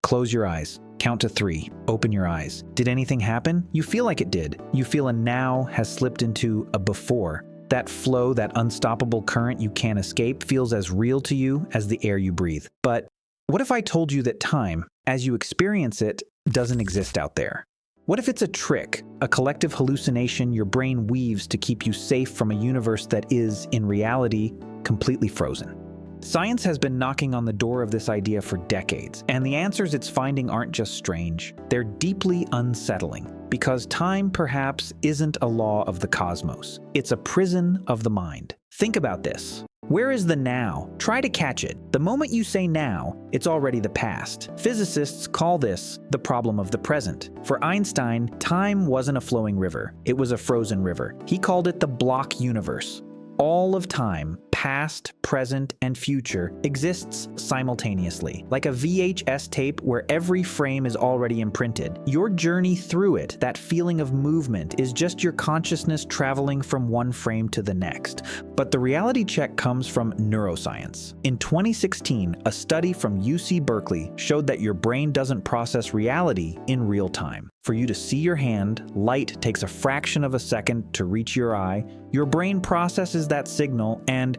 Close your eyes. Count to 3. Open your eyes. Did anything happen? You feel like it did. You feel a now has slipped into a before. That flow, that unstoppable current you can't escape, feels as real to you as the air you breathe. But what if I told you that time, as you experience it, doesn't exist out there? What if it's a trick, a collective hallucination your brain weaves to keep you safe from a universe that is, in reality, completely frozen? Science has been knocking on the door of this idea for decades, and the answers it's finding aren't just strange, they're deeply unsettling. Because time, perhaps, isn't a law of the cosmos. It's a prison of the mind. Think about this. Where is the now? Try to catch it. The moment you say now, it's already the past. Physicists call this the problem of the present. For Einstein, time wasn't a flowing river. It was a frozen river. He called it the block universe. All of time, past, present, and future, exists simultaneously, like a VHS tape where every frame is already imprinted. Your journey through it, that feeling of movement, is just your consciousness traveling from one frame to the next. But the reality check comes from neuroscience. In 2016, a study from UC Berkeley showed that your brain doesn't process reality in real time. For you to see your hand, light takes a fraction of a second to reach your eye. Your brain processes that signal, and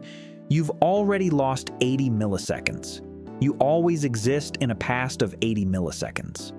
you've already lost 80 milliseconds. You always exist in a past of 80 milliseconds.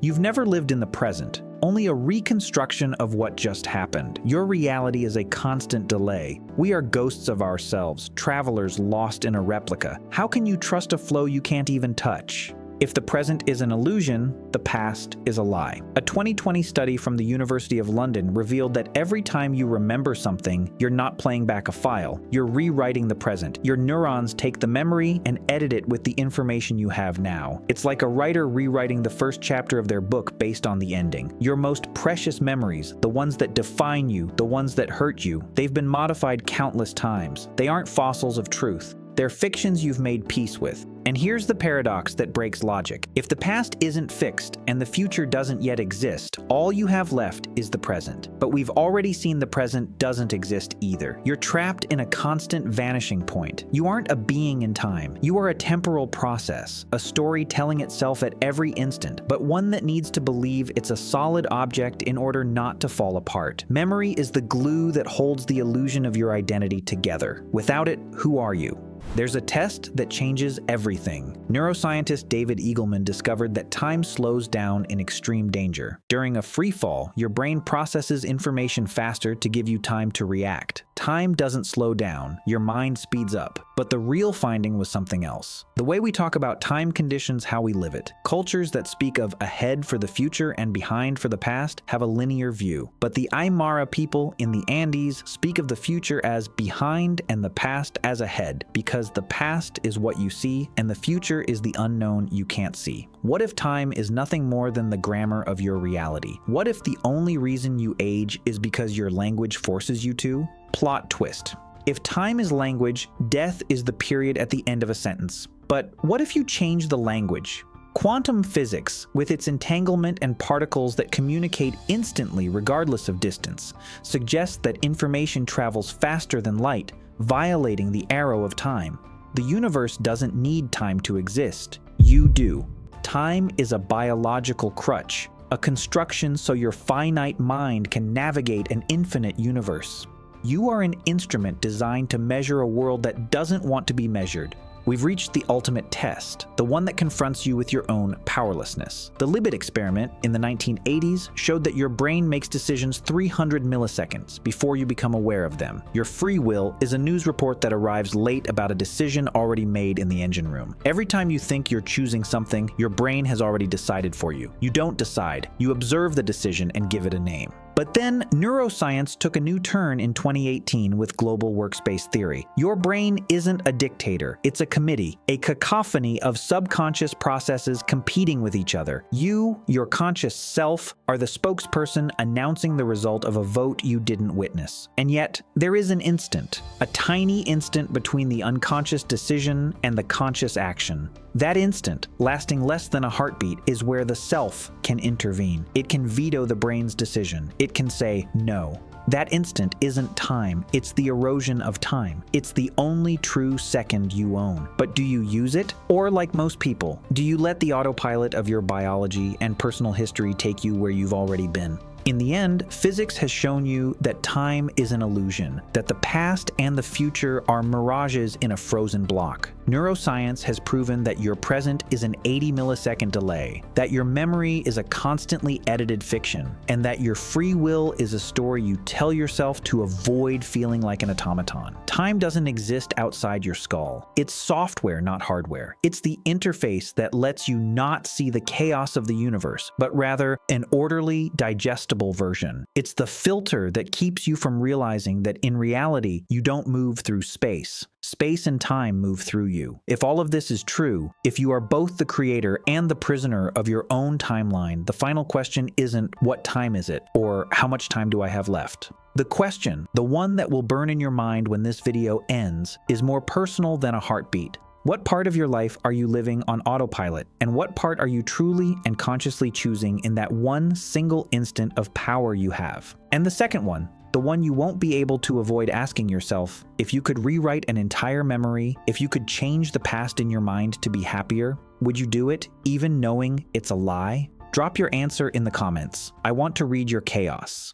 You've never lived in the present, only a reconstruction of what just happened. Your reality is a constant delay. We are ghosts of ourselves, travelers lost in a replica. How can you trust a flow you can't even touch? If the present is an illusion, the past is a lie. A 2020 study from the University of London revealed that every time you remember something, you're not playing back a file, you're rewriting the present. Your neurons take the memory and edit it with the information you have now. It's like a writer rewriting the first chapter of their book based on the ending. Your most precious memories, the ones that define you, the ones that hurt you, they've been modified countless times. They aren't fossils of truth. They're fictions you've made peace with. And here's the paradox that breaks logic. If the past isn't fixed and the future doesn't yet exist, all you have left is the present. But we've already seen the present doesn't exist either. You're trapped in a constant vanishing point. You aren't a being in time. You are a temporal process, a story telling itself at every instant, but one that needs to believe it's a solid object in order not to fall apart. Memory is the glue that holds the illusion of your identity together. Without it, who are you? There's a test that changes everything. Neuroscientist David Eagleman discovered that time slows down in extreme danger. During a free fall, your brain processes information faster to give you time to react. Time doesn't slow down, your mind speeds up. But the real finding was something else. The way we talk about time conditions how we live it. Cultures that speak of ahead for the future and behind for the past have a linear view. But the Aymara people in the Andes speak of the future as behind and the past as ahead, because the past is what you see and the future is the unknown you can't see. What if time is nothing more than the grammar of your reality? What if the only reason you age is because your language forces you to? Plot twist. If time is language, death is the period at the end of a sentence. But what if you change the language? Quantum physics, with its entanglement and particles that communicate instantly regardless of distance, suggests that information travels faster than light, violating the arrow of time. The universe doesn't need time to exist. You do. Time is a biological crutch, a construction so your finite mind can navigate an infinite universe. You are an instrument designed to measure a world that doesn't want to be measured. We've reached the ultimate test, the one that confronts you with your own powerlessness. The Libet experiment in the 1980s showed that your brain makes decisions 300 milliseconds before you become aware of them. Your free will is a news report that arrives late about a decision already made in the engine room. Every time you think you're choosing something, your brain has already decided for you. You don't decide, you observe the decision and give it a name. But then, neuroscience took a new turn in 2018 with global workspace theory. Your brain isn't a dictator, it's a committee, a cacophony of subconscious processes competing with each other. You, your conscious self, are the spokesperson announcing the result of a vote you didn't witness. And yet, there is an instant, a tiny instant between the unconscious decision and the conscious action. That instant, lasting less than a heartbeat, is where the self can intervene. It can veto the brain's decision. It can say no. That instant isn't time, it's the erosion of time. It's the only true second you own. But do you use it? Or like most people, do you let the autopilot of your biology and personal history take you where you've already been? In the end, physics has shown you that time is an illusion, that the past and the future are mirages in a frozen block. Neuroscience has proven that your present is an 80 millisecond delay, that your memory is a constantly edited fiction, and that your free will is a story you tell yourself to avoid feeling like an automaton. Time doesn't exist outside your skull. It's software, not hardware. It's the interface that lets you not see the chaos of the universe, but rather an orderly, digestible version. It's the filter that keeps you from realizing that in reality, you don't move through space. Space and time move through you. If all of this is true, if you are both the creator and the prisoner of your own timeline, the final question isn't what time is it or how much time do I have left? The question, the one that will burn in your mind when this video ends, is more personal than a heartbeat. What part of your life are you living on autopilot, and what part are you truly and consciously choosing in that one single instant of power you have? And the second one, the one you won't be able to avoid asking yourself, if you could rewrite an entire memory, if you could change the past in your mind to be happier, would you do it, even knowing it's a lie? Drop your answer in the comments. I want to read your chaos.